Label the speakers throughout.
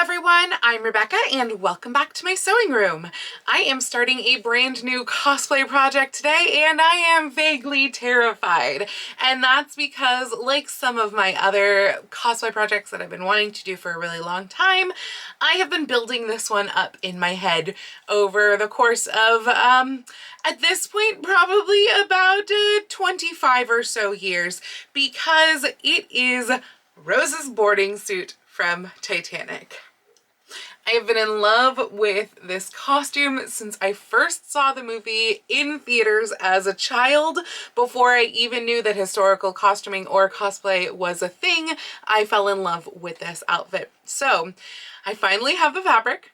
Speaker 1: everyone, I'm Rebecca and welcome back to my sewing room. I am starting a brand new cosplay project today and I am vaguely terrified. And that's because, like some of my other cosplay projects that I've been wanting to do for a really long time, I have been building this one up in my head over the course of, at this point, probably about 25 or so years, because it is Rose's boarding suit from Titanic. I have been in love with this costume since I first saw the movie in theaters as a child. Before I even knew that historical costuming or cosplay was a thing, I fell in love with this outfit. So I finally have the fabric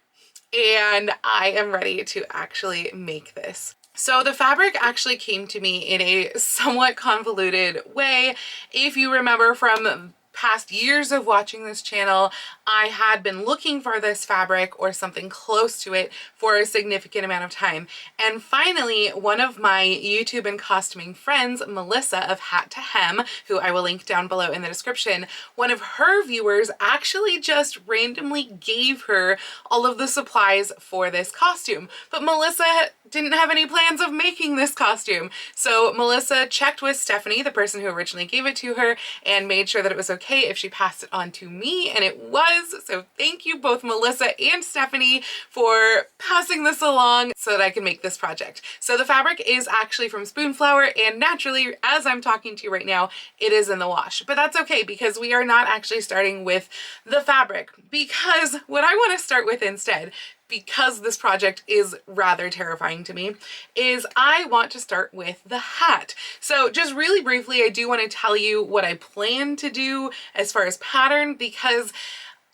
Speaker 1: and I am ready to actually make this. So the fabric actually came to me in a somewhat convoluted way. If you remember from past years of watching this channel, I had been looking for this fabric or something close to it for a significant amount of time. And finally, one of my YouTube and costuming friends, Melissa of Hat to Hem, who I will link down below in the description, one of her viewers actually just randomly gave her all of the supplies for this costume. But Melissa didn't have any plans of making this costume. So Melissa checked with Stephanie, the person who originally gave it to her, and made sure that it was okay if she passed it on to me, and it was. So thank you both Melissa and Stephanie for passing this along so that I can make this project. So the fabric is actually from Spoonflower, and naturally, as I'm talking to you right now, it is in the wash. But that's okay because we are not actually starting with the fabric, because what I want to start with instead, because this project is rather terrifying to me, is I want to start with the hat. So just really briefly, I do want to tell you what I plan to do as far as pattern, because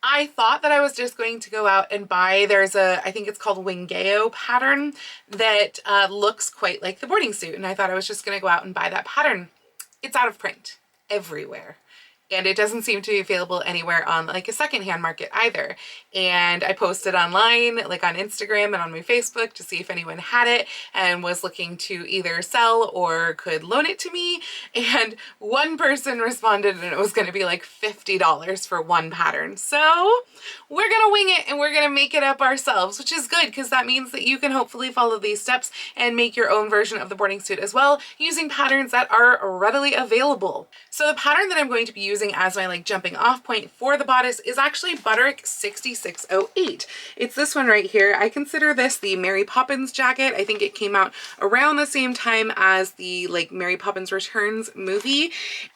Speaker 1: I thought that I was just going to go out and buy, there's a, I think it's called Wingeo pattern that looks quite like the boarding suit. And I thought I was just going to go out and buy that pattern. It's out of print everywhere. And it doesn't seem to be available anywhere on like a secondhand market either. And I posted online, like on Instagram and on my Facebook, to see if anyone had it and was looking to either sell or could loan it to me. And one person responded and it was going to be like $50 for one pattern. So we're going to wing it and we're going to make it up ourselves, which is good because that means that you can hopefully follow these steps and make your own version of the boarding suit as well, using patterns that are readily available. So the pattern that I'm going to be using as my like jumping off point for the bodice is actually Butterick 6608. It's this one right here. I consider this the Mary Poppins jacket. I think it came out around the same time as the like Mary Poppins Returns movie.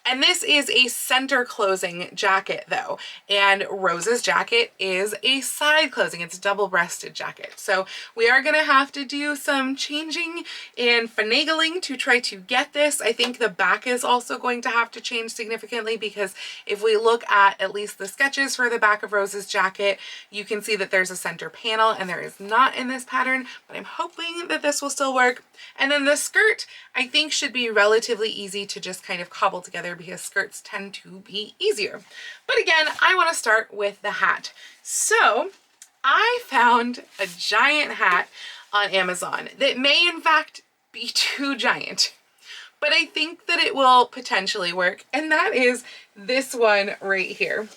Speaker 1: And this is a center closing jacket though. And Rose's jacket is a side closing. It's a double-breasted jacket. So we are going to have to do some changing and finagling to try to get this. I think the back is also going to have to change significantly because if we look at least the sketches for the back of Rose's jacket, you can see that there's a center panel and there is not in this pattern, but I'm hoping that this will still work. And then the skirt, I think, should be relatively easy to just kind of cobble together because skirts tend to be easier. But again, I want to start with the hat. So I found a giant hat on Amazon that may in fact be too giant, but I think that it will potentially work, and that is this one right here.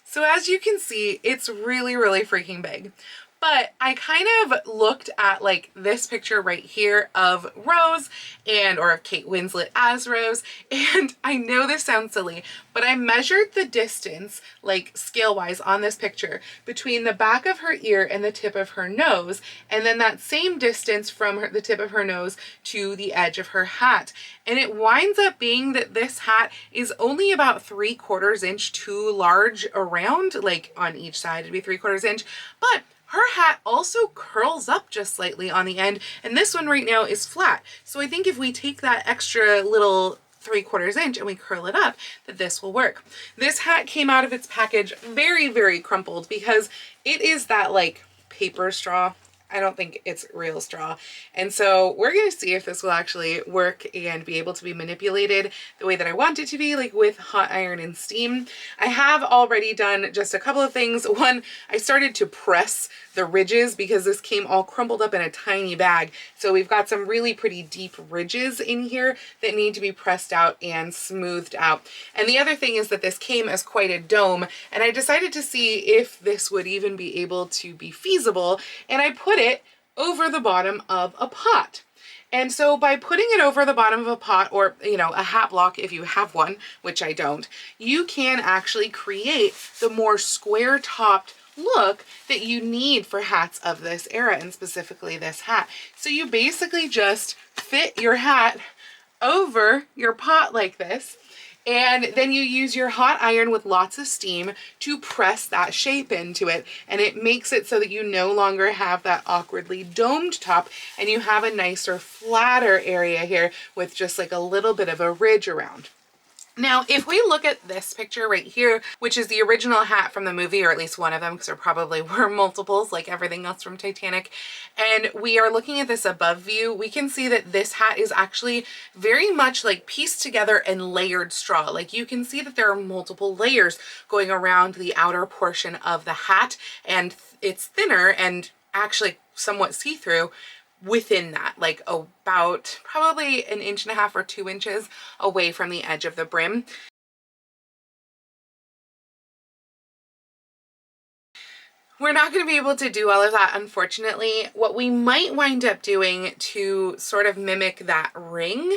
Speaker 1: So as you can see, it's really, really freaking big. But I kind of looked at like this picture right here of Rose or of Kate Winslet as Rose, and I know this sounds silly, but I measured the distance like scale-wise on this picture between the back of her ear and the tip of her nose, and then that same distance from the tip of her nose to the edge of her hat. And it winds up being that this hat is only about 3/4 inch too large around, like on each side it'd be 3/4 inch, but her hat also curls up just slightly on the end, and this one right now is flat. So I think if we take that extra little 3/4 inch and we curl it up, that this will work. This hat came out of its package very, very crumpled because it is that like paper straw I don't think it's real straw. And so we're going to see if this will actually work and be able to be manipulated the way that I want it to be, like with hot iron and steam. I have already done just a couple of things. One, I started to press the ridges because this came all crumpled up in a tiny bag. So we've got some really pretty deep ridges in here that need to be pressed out and smoothed out. And the other thing is that this came as quite a dome, and I decided to see if this would even be able to be feasible, and I put it over the bottom of a pot. And so by putting it over the bottom of a pot, or, you know, a hat block if you have one, which I don't, you can actually create the more square topped look that you need for hats of this era, and specifically this hat. So you basically just fit your hat over your pot like this, and then you use your hot iron with lots of steam to press that shape into it, and it makes it so that you no longer have that awkwardly domed top, and you have a nicer, flatter area here with just like a little bit of a ridge around. Now, if we look at this picture right here, which is the original hat from the movie, or at least one of them, because there probably were multiples like everything else from Titanic, and we are looking at this above view, we can see that this hat is actually very much like pieced together and layered straw. Like you can see that there are multiple layers going around the outer portion of the hat, and it's thinner and actually somewhat see-through within that, like about probably 1.5 inches or 2 inches away from the edge of the brim. We're not going to be able to do all of that, unfortunately. What we might wind up doing to sort of mimic that ring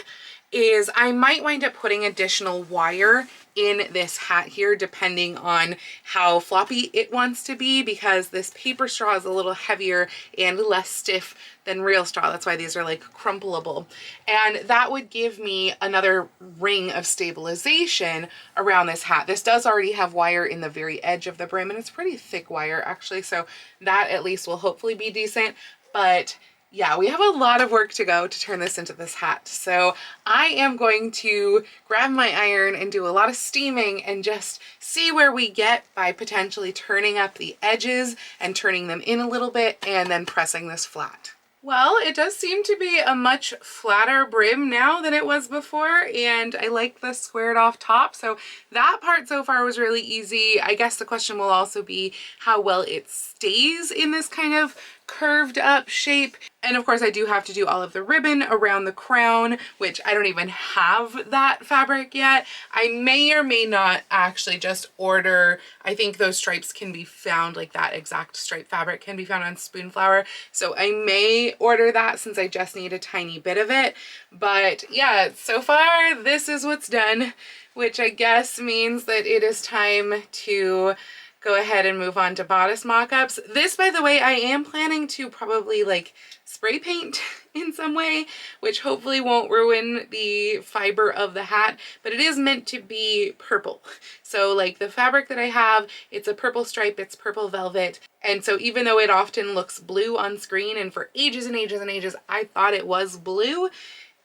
Speaker 1: is I might wind up putting additional wire in this hat here, depending on how floppy it wants to be, because this paper straw is a little heavier and less stiff than real straw. That's why these are like crumpleable. And that would give me another ring of stabilization around this hat. This does already have wire in the very edge of the brim, and it's pretty thick wire actually, so that at least will hopefully be decent. But yeah, we have a lot of work to go to turn this into this hat. So I am going to grab my iron and do a lot of steaming and just see where we get by potentially turning up the edges and turning them in a little bit and then pressing this flat. Well, it does seem to be a much flatter brim now than it was before, and I like the squared off top. So that part so far was really easy. I guess the question will also be how well it stays in this kind of curved up shape. And of course I do have to do all of the ribbon around the crown, which I don't even have that fabric yet. I may or may not actually just order, I think those stripes can be found, like that exact stripe fabric can be found on Spoonflower. So I may order that since I just need a tiny bit of it. But yeah, so far this is what's done, which I guess means that it is time to go ahead and move on to bodice mock-ups. This, by the way, I am planning to probably like spray paint in some way, which hopefully won't ruin the fiber of the hat, but it is meant to be purple. So like the fabric that I have, it's a purple stripe, it's purple velvet. And so even though it often looks blue on screen, and for ages and ages and ages, I thought it was blue,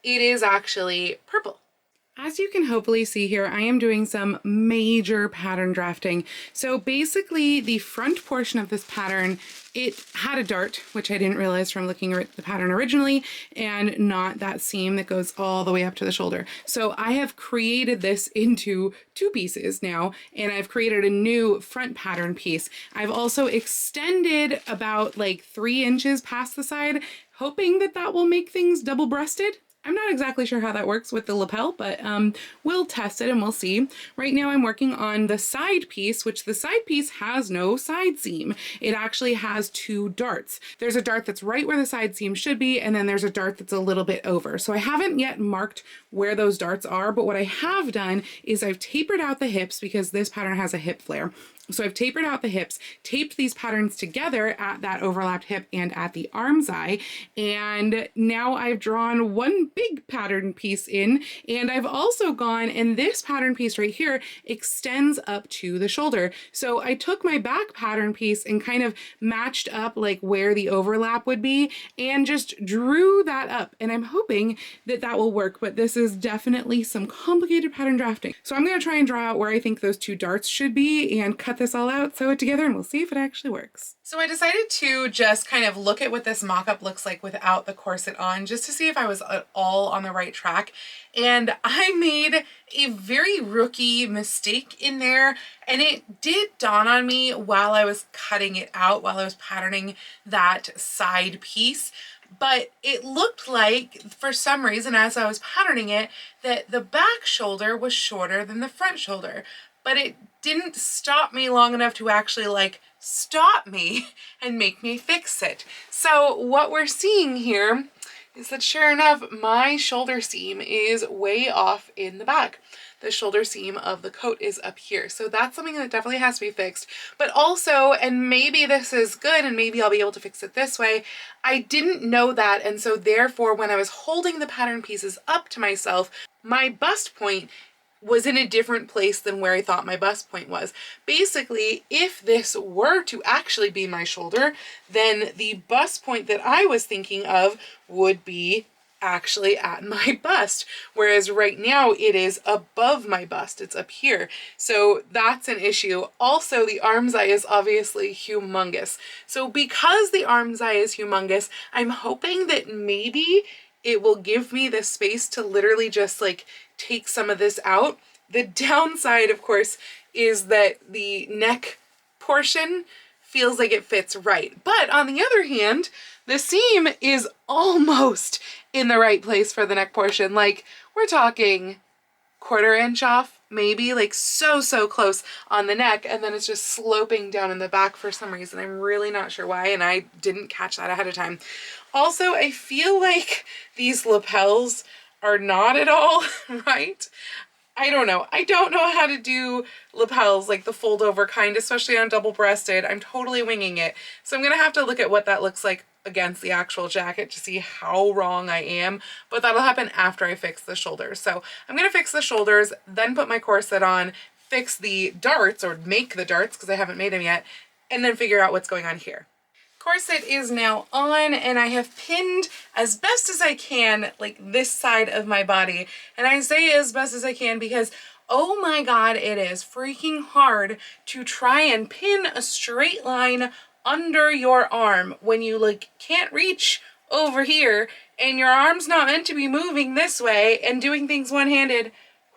Speaker 1: it is actually purple. As you can hopefully see here, I am doing some major pattern drafting. So basically the front portion of this pattern, it had a dart, which I didn't realize from looking at the pattern originally, and not that seam that goes all the way up to the shoulder. So I have created this into 2 pieces now, and I've created a new front pattern piece. I've also extended about like 3 inches past the side, hoping that that will make things double-breasted. I'm not exactly sure how that works with the lapel, but we'll test it and we'll see. Right now I'm working on the side piece, which the side piece has no side seam. It actually has 2 darts. There's a dart that's right where the side seam should be, and then there's a dart that's a little bit over. So I haven't yet marked where those darts are, but what I have done is I've tapered out the hips because this pattern has a hip flare. So I've tapered out the hips, taped these patterns together at that overlapped hip and at the arm's eye, and now I've drawn one big pattern piece in, and I've also gone, and this pattern piece right here extends up to the shoulder. So I took my back pattern piece and kind of matched up like where the overlap would be and just drew that up, and I'm hoping that that will work, but this is definitely some complicated pattern drafting. So I'm going to try and draw out where I think those 2 darts should be and cut cut this all out, sew it together, and we'll see if it actually works. So I decided to just kind of look at what this mock-up looks like without the corset on, just to see if I was at all on the right track. And I made a very rookie mistake in there, and it did dawn on me while I was cutting it out, while I was patterning that side piece. But it looked like, for some reason, as I was patterning it, that the back shoulder was shorter than the front shoulder. But it didn't stop me long enough to actually like stop me and make me fix it. So what we're seeing here is that sure enough, my shoulder seam is way off in the back. The shoulder seam of the coat is up here. So that's something that definitely has to be fixed. But also, and maybe this is good and maybe I'll be able to fix it this way, I didn't know that. And so therefore, when I was holding the pattern pieces up to myself, my bust point was in a different place than where I thought my bust point was. Basically, if this were to actually be my shoulder, then the bust point that I was thinking of would be actually at my bust, whereas right now it is above my bust. It's up here. So that's an issue. Also, the arm's eye is obviously humongous. So because the arm's eye is humongous, I'm hoping that maybe it will give me the space to literally just like take some of this out. The downside, of course, is that the neck portion feels like it fits right. But on the other hand, the seam is almost in the right place for the neck portion. Like, we're talking 1/4 inch off, maybe, like so close on the neck, and then it's just sloping down in the back for some reason. I'm really not sure why, and I didn't catch that ahead of time. Also, I feel like these lapels are not at all right. I don't know. I don't know how to do lapels, like the fold over kind, especially on double breasted. I'm totally winging it. So I'm gonna have to look at what that looks like against the actual jacket to see how wrong I am, but that'll happen after I fix the shoulders. So I'm gonna fix the shoulders, then put my corset on, fix the darts, or make the darts because I haven't made them yet, and then figure out what's going on here. Corset is now on, and I have pinned as best as I can like this side of my body. And I say as best as I can because oh my god, it is freaking hard to try and pin a straight line under your arm when you like can't reach over here and your arm's not meant to be moving this way and doing things one-handed.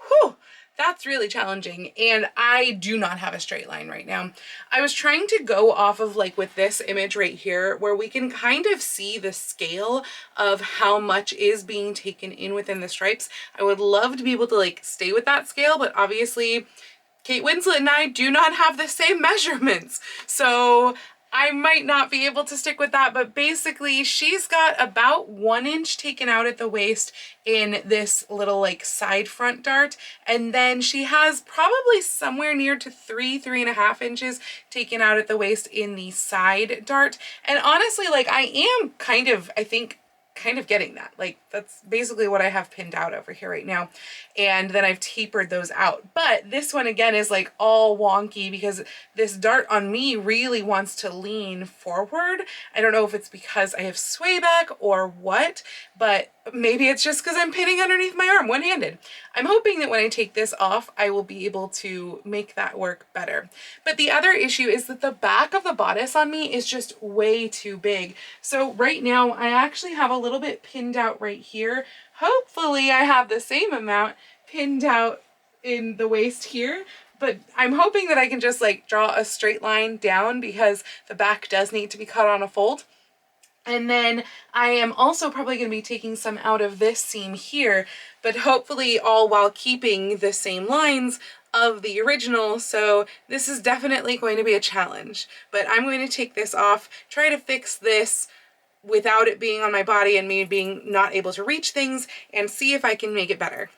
Speaker 1: Whew, that's really challenging, and I do not have a straight line right now. I was trying to go off of like with this image right here where we can kind of see the scale of how much is being taken in within the stripes. I would love to be able to like stay with that scale, but obviously Kate Winslet and I do not have the same measurements. So I might not be able to stick with that, but basically she's got about 1 inch taken out at the waist in this little like side front dart, and then she has probably somewhere near to 3.5 inches taken out at the waist in the side dart. And honestly, like I am kind of, I think, kind of getting that. Like that's basically what I have pinned out over here right now. And then I've tapered those out. But this one again is like all wonky because this dart on me really wants to lean forward. I don't know if it's because I have sway back or what, but maybe it's just because I'm pinning underneath my arm one-handed. I'm hoping that when I take this off, I will be able to make that work better. But the other issue is that the back of the bodice on me is just way too big. So right now I actually have a little bit pinned out right here. Hopefully I have the same amount pinned out in the waist here, but I'm hoping that I can just like draw a straight line down because the back does need to be cut on a fold. And then I am also probably going to be taking some out of this seam here, but hopefully all while keeping the same lines of the original. So this is definitely going to be a challenge, but I'm going to take this off, try to fix this without it being on my body and me being not able to reach things, and see if I can make it better.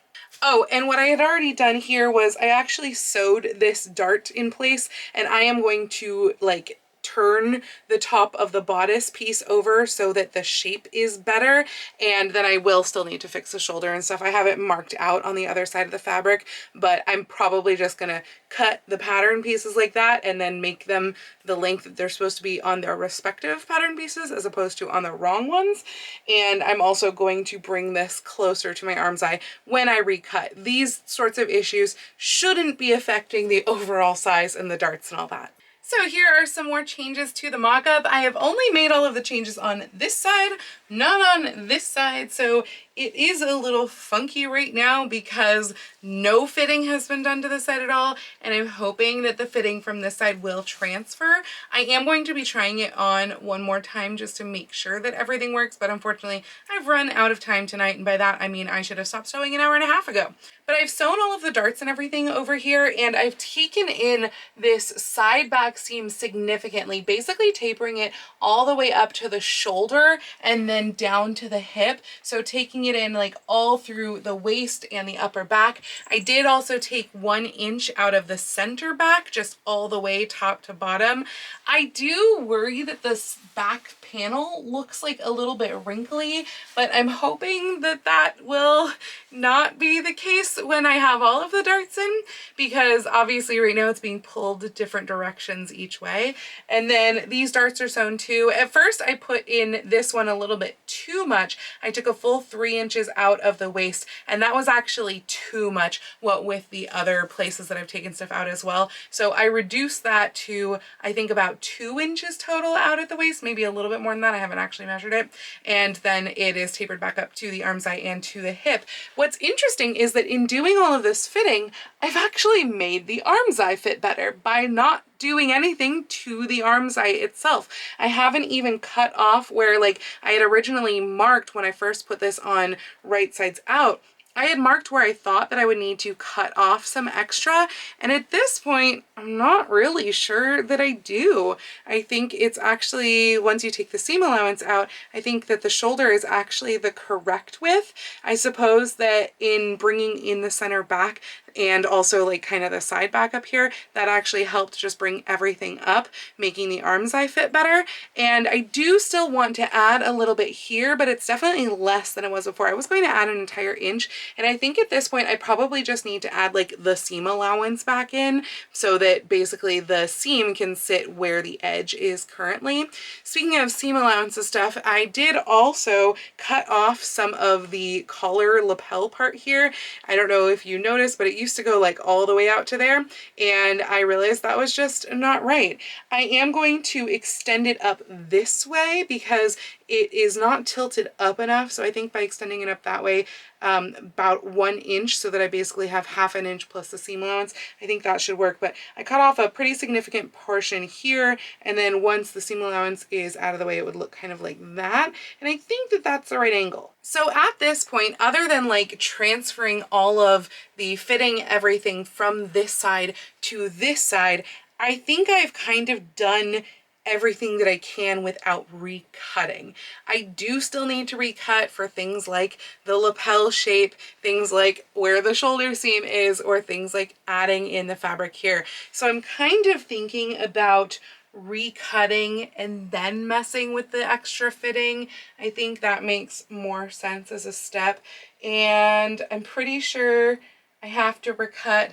Speaker 1: Oh, and what I had already done here was I actually sewed this dart in place, and I am going to like turn the top of the bodice piece over so that the shape is better, and then I will still need to fix the shoulder and stuff. I have it marked out on the other side of the fabric, but I'm probably just gonna cut the pattern pieces like that and then make them the length that they're supposed to be on their respective pattern pieces as opposed to on the wrong ones. And I'm also going to bring this closer to my arm's eye when I recut. These sorts of issues shouldn't be affecting the overall size and the darts and all that. So here are some more changes to the mock-up. I have only made all of the changes on this side, not on this side, so it is a little funky right now because no fitting has been done to this side at all, and I'm hoping that the fitting from this side will transfer. I am going to be trying it on one more time just to make sure that everything works, but unfortunately I've run out of time tonight, and by that I mean I should have stopped sewing an hour and a half ago. But I've sewn all of the darts and everything over here, and I've taken in this side back seam significantly, basically tapering it all the way up to the shoulder and then down to the hip. So taking it in like all through the waist and the upper back. I did also take 1 inch out of the center back, just all the way top to bottom. I do worry that this back panel looks like a little bit wrinkly, but I'm hoping that that will not be the case when I have all of the darts in, because obviously right now it's being pulled different directions each way. And then these darts are sewn too. At first I put in this one a little bit too much. I took a full 3 inches out of the waist, and that was actually too much, what with the other places that I've taken stuff out as well. So I reduced that to, I think, about 2 inches total out at the waist, maybe a little bit more than that. I haven't actually measured it. And then it is tapered back up to the arm's eye and to the hip. What's interesting is that in doing all of this fitting, I've actually made the arm's eye fit better by not doing anything to the arm's eye itself. I haven't even cut off where, like, I had originally marked when I first put this on right sides out. I had marked where I thought that I would need to cut off some extra, and at this point I'm not really sure that I do. I think it's actually, once you take the seam allowance out, I think that the shoulder is actually the correct width. I suppose that in bringing in the center back and also like kind of the side back up here, that actually helped just bring everything up, making the arm's eye fit better. And I do still want to add a little bit here, but it's definitely less than it was before. I was going to add an entire inch, and I think at this point I probably just need to add like the seam allowance back in so that basically the seam can sit where the edge is currently. Speaking of seam allowance and stuff, I did also cut off some of the collar lapel part here. I don't know if you noticed, but it used to go like all the way out to there, and I realized that was just not right. I am going to extend it up this way because it is not tilted up enough, so I think by extending it up that way about 1 inch, so that I basically have half an inch plus the seam allowance, I think that should work. But I cut off a pretty significant portion here, and then once the seam allowance is out of the way, it would look kind of like that, and I think that that's the right angle. So at this point, other than like transferring all of the fitting everything from this side to this side, I think I've kind of done everything that I can without recutting. I do still need to recut for things like the lapel shape, things like where the shoulder seam is, or things like adding in the fabric here. So I'm kind of thinking about recutting and then messing with the extra fitting. I think that makes more sense as a step, and I'm pretty sure I have to recut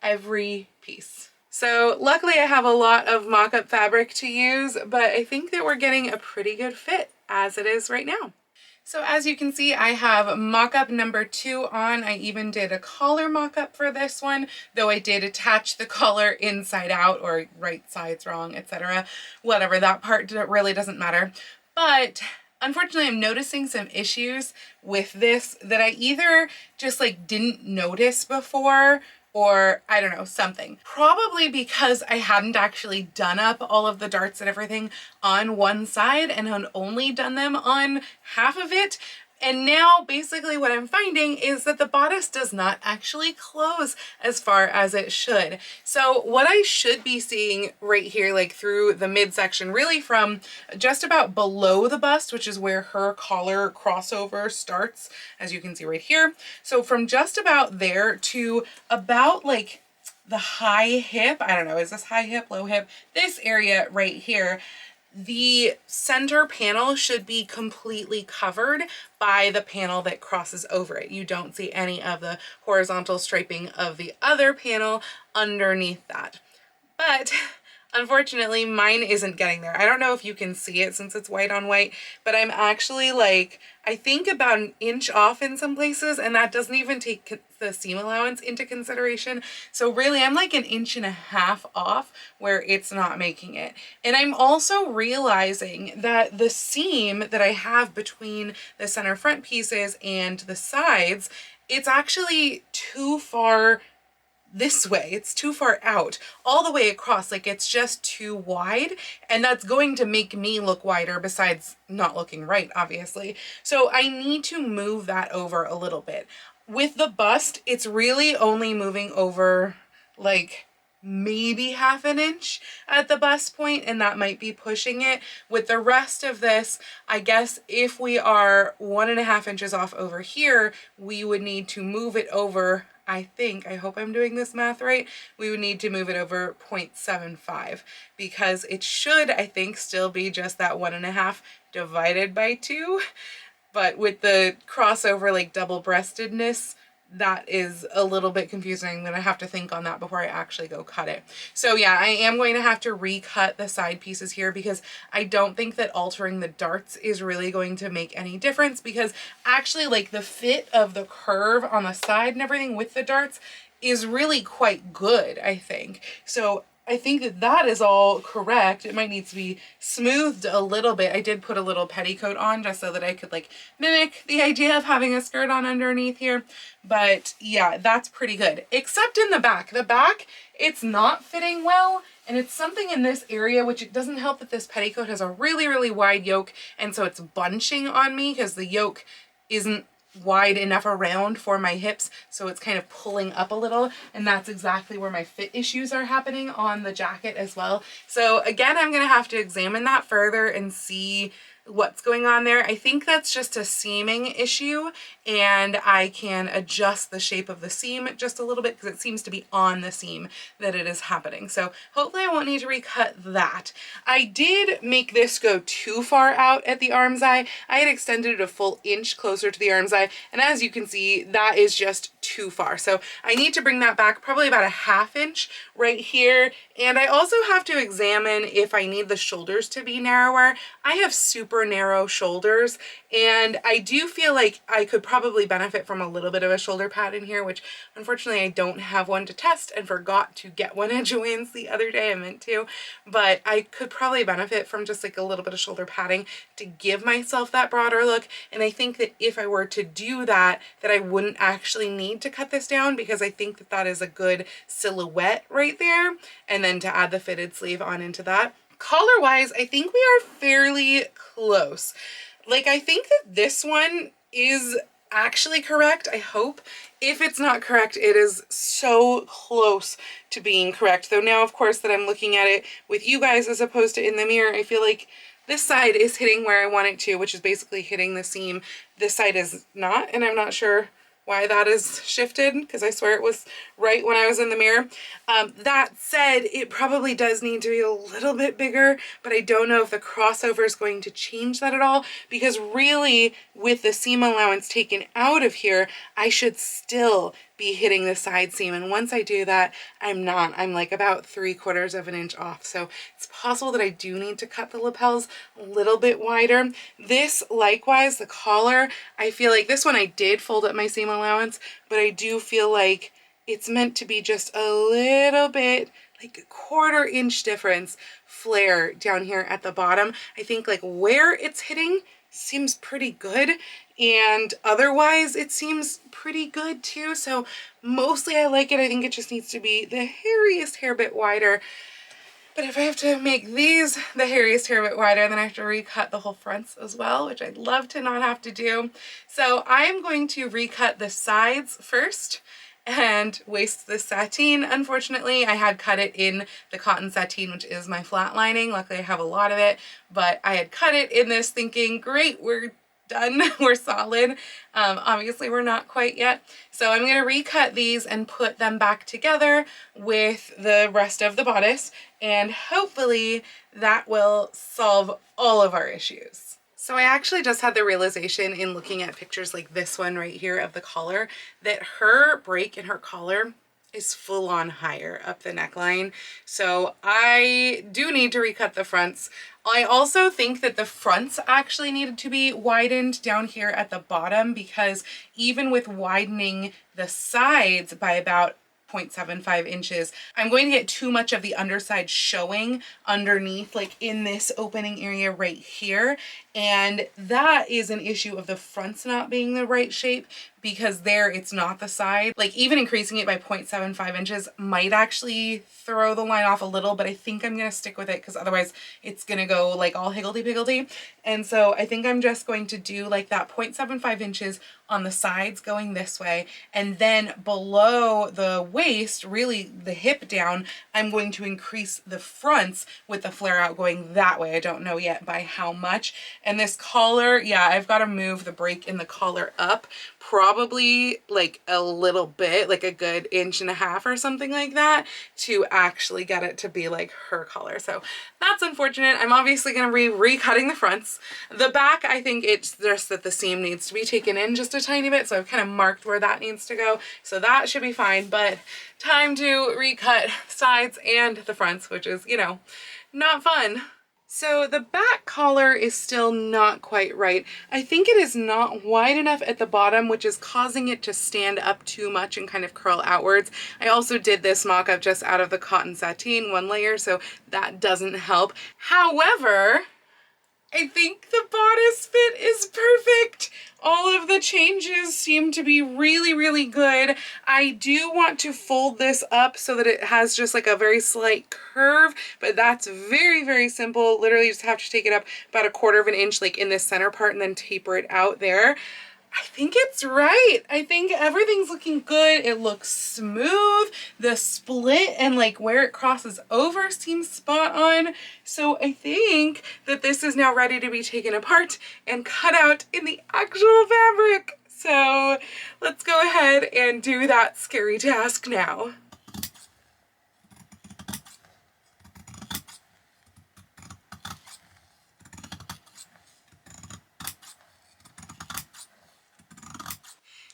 Speaker 1: every piece. So luckily I have a lot of mock-up fabric to use, but I think that we're getting a pretty good fit as it is right now. So as you can see, I have mock-up number 2 on. I even did a collar mock-up for this one, though I did attach the collar inside out or right sides wrong, etc. Whatever, that part really doesn't matter. But unfortunately, I'm noticing some issues with this that I either just like didn't notice before, or I don't know, something. Probably because I hadn't actually done up all of the darts and everything on one side and had only done them on half of it. And now basically what I'm finding is that the bodice does not actually close as far as it should. So what I should be seeing right here, like through the midsection, really from just about below the bust, which is where her collar crossover starts, as you can see right here. So from just about there to about like the high hip, I don't know, is this high hip, low hip? This area right here, the center panel should be completely covered by the panel that crosses over it. You don't see any of the horizontal striping of the other panel underneath that. But unfortunately, mine isn't getting there. I don't know if you can see it since it's white on white, but I'm actually like, I think about an inch off in some places, and that doesn't even take the seam allowance into consideration. So really, I'm like an inch and a half off where it's not making it. And I'm also realizing that the seam that I have between the center front pieces and the sides, it's actually too far this way. It's too far out all the way across, like it's just too wide, and that's going to make me look wider besides not looking right, obviously. So I need to move that over a little bit. With the bust, it's really only moving over like maybe half an inch at the bust point, and that might be pushing it. With the rest of this, I guess if we are 1.5 inches off over here, we would need to move it over, I hope I'm doing this math right, we would need to move it over 0.75, because it should, I think, still be just that 1.5 divided by 2. But with the crossover, like double-breastedness, that is a little bit confusing. I'm gonna have to think on that before I actually go cut it. So yeah, I am going to have to recut the side pieces here, because I don't think that altering the darts is really going to make any difference, because actually like the fit of the curve on the side and everything with the darts is really quite good, I think. So I think that that is all correct. It might need to be smoothed a little bit. I did put a little petticoat on just so that I could like mimic the idea of having a skirt on underneath here. But yeah, that's pretty good. Except in the back. The back, it's not fitting well. And it's something in this area, which it doesn't help that this petticoat has a really, really wide yoke. And so it's bunching on me because the yoke isn't wide enough around for my hips, so it's kind of pulling up a little, and that's exactly where my fit issues are happening on the jacket as well. So again, I'm gonna have to examine that further and see what's going on there. I think that's just a seaming issue, and I can adjust the shape of the seam just a little bit because it seems to be on the seam that it is happening. So hopefully I won't need to recut that. I did make this go too far out at the arm's eye. I had extended it a full inch closer to the arm's eye, and as you can see, that is just too far. So I need to bring that back probably about a 1/2 inch right here. And I also have to examine if I need the shoulders to be narrower. I have super narrow shoulders, and I do feel like I could probably benefit from a little bit of a shoulder pad in here, which unfortunately I don't have one to test and forgot to get one at Joann's the other day. I meant to, but I could probably benefit from just like a little bit of shoulder padding to give myself that broader look. And I think that if I were to do that, that I wouldn't actually need to cut this down, because I think that that is a good silhouette right there. And then to add the fitted sleeve on into that. Collar wise, I think we are fairly close. Like, I think that this one is actually correct, I hope. If it's not correct, it is so close to being correct. Though now, of course, that I'm looking at it with you guys as opposed to in the mirror, I feel like this side is hitting where I want it to, which is basically hitting the seam. This side is not, and I'm not sure why that is shifted, because I swear it was right when I was in the mirror. That said, it probably does need to be a little bit bigger, but I don't know if the crossover is going to change that at all, because really with the seam allowance taken out of here, I should still be hitting the side seam. And once I do that, I'm like about 3/4 of an inch off. So it's possible that I do need to cut the lapels a little bit wider. This, likewise, the collar, I feel like this one I did fold up my seam allowance, but I do feel like it's meant to be just a little bit, like a 1/4 inch difference flare down here at the bottom. I think like where it's hitting seems pretty good, and otherwise it seems pretty good too. So mostly I like it. I think it just needs to be the hairiest hair bit wider. But if I have to make these the hairiest hair bit wider, then I have to recut the whole fronts as well, which I'd love to not have to do. So I'm going to recut the sides first and waste the sateen. Unfortunately, I had cut it in the cotton sateen, which is my flat lining. Luckily, I have a lot of it, but I had cut it in this thinking, great, we're done. We're solid. Obviously we're not quite yet. So I'm going to recut these and put them back together with the rest of the bodice, and hopefully that will solve all of our issues. So I actually just had the realization in looking at pictures like this one right here of the collar that her break in her collar is full on higher up the neckline. So I do need to recut the fronts. I also think that the fronts actually needed to be widened down here at the bottom, because even with widening the sides by about 0.75 inches, I'm going to get too much of the underside showing underneath, like in this opening area right here. And that is an issue of the fronts not being the right shape, because there it's not the side. Like even increasing it by 0.75 inches might actually throw the line off a little, but I think I'm gonna stick with it because otherwise it's gonna go like all higgledy-piggledy. And so I think I'm just going to do like that 0.75 inches on the sides going this way, and then below the waist, really the hip down, I'm going to increase the fronts with the flare out going that way. I don't know yet by how much. And this collar, yeah, I've got to move the break in the collar up probably like a little bit, like a good 1.5 inches or something like that, to actually get it to be like her collar. So that's unfortunate. I'm obviously going to be recutting the fronts. The back, I think it's just that the seam needs to be taken in just a tiny bit, so I've kind of marked where that needs to go. So that should be fine, but time to recut sides and the fronts, which is, you know, not fun. So the back collar is still not quite right. I think it is not wide enough at the bottom, which is causing it to stand up too much and kind of curl outwards. I also did this mock-up just out of the cotton sateen, one layer, so that doesn't help. However, I think the bodice fit is perfect. All of the changes seem to be really, really good. I do want to fold this up so that it has just like a very slight curve, but that's very, very simple. Literally just have to take it up about 1/4 inch like in this center part and then taper it out there. I think it's right. I think everything's looking good. It looks smooth. The split and like where it crosses over seems spot on. So I think that this is now ready to be taken apart and cut out in the actual fabric. So let's go ahead and do that scary task now.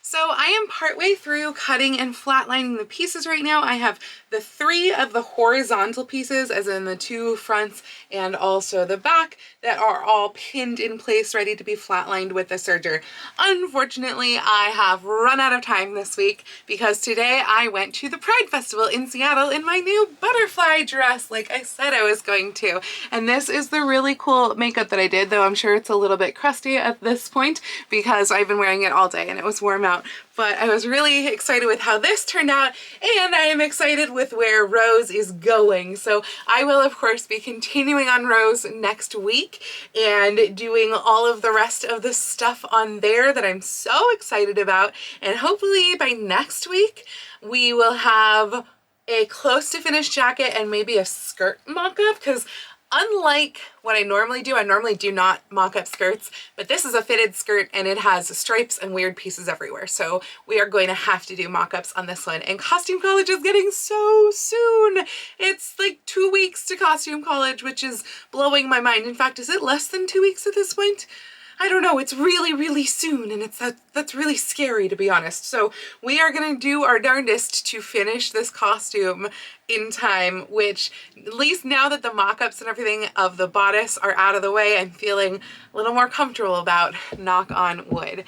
Speaker 1: So I am partway through cutting and flatlining the pieces right now. I have the 3 of the horizontal pieces, as in the 2 fronts and also the back, that are all pinned in place, ready to be flatlined with the serger. Unfortunately, I have run out of time this week because today I went to the Pride Festival in Seattle in my new butterfly dress, like I said I was going to. And this is the really cool makeup that I did, though I'm sure it's a little bit crusty at this point because I've been wearing it all day and it was warm out. But I was really excited with how this turned out, and I am excited with where Rose is going. So I will, of course, be continuing on Rose next week and doing all of the rest of the stuff on there that I'm so excited about. And hopefully by next week, we will have a close to finished jacket and maybe a skirt mock-up, because unlike what I normally do not mock up skirts, but this is a fitted skirt and it has stripes and weird pieces everywhere. So we are going to have to do mock-ups on this one. And costume college is getting so soon. It's like 2 weeks to costume college, which is blowing my mind. In fact, is it less than 2 weeks at this point? I don't know, it's really, really soon, and that's really scary, to be honest. So we are gonna do our darndest to finish this costume in time, which at least now that the mock-ups and everything of the bodice are out of the way, I'm feeling a little more comfortable about, knock on wood.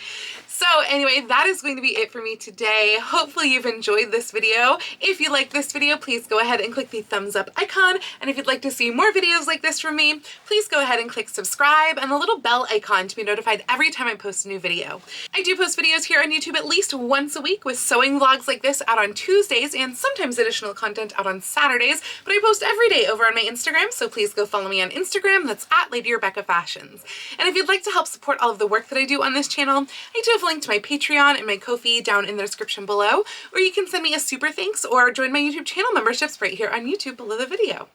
Speaker 1: So anyway, that is going to be it for me today. Hopefully you've enjoyed this video. If you like this video, please go ahead and click the thumbs up icon. And if you'd like to see more videos like this from me, please go ahead and click subscribe and the little bell icon to be notified every time I post a new video. I do post videos here on YouTube at least once a week, with sewing vlogs like this out on Tuesdays and sometimes additional content out on Saturdays, but I post every day over on my Instagram, so please go follow me on Instagram. That's at Lady Rebecca Fashions. And if you'd like to help support all of the work that I do on this channel, I do have a link to my Patreon and my Ko-fi down in the description below, or you can send me a super thanks or join my YouTube channel memberships right here on YouTube below the video.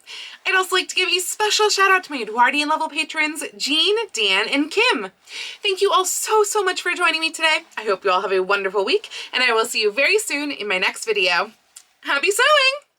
Speaker 1: I'd also like to give a special shout out to my Edwardian level patrons, Jean, Dan, and Kim. Thank you all so much for joining me today. I hope you all have a wonderful week, and I will see you very soon in my next video. Happy sewing!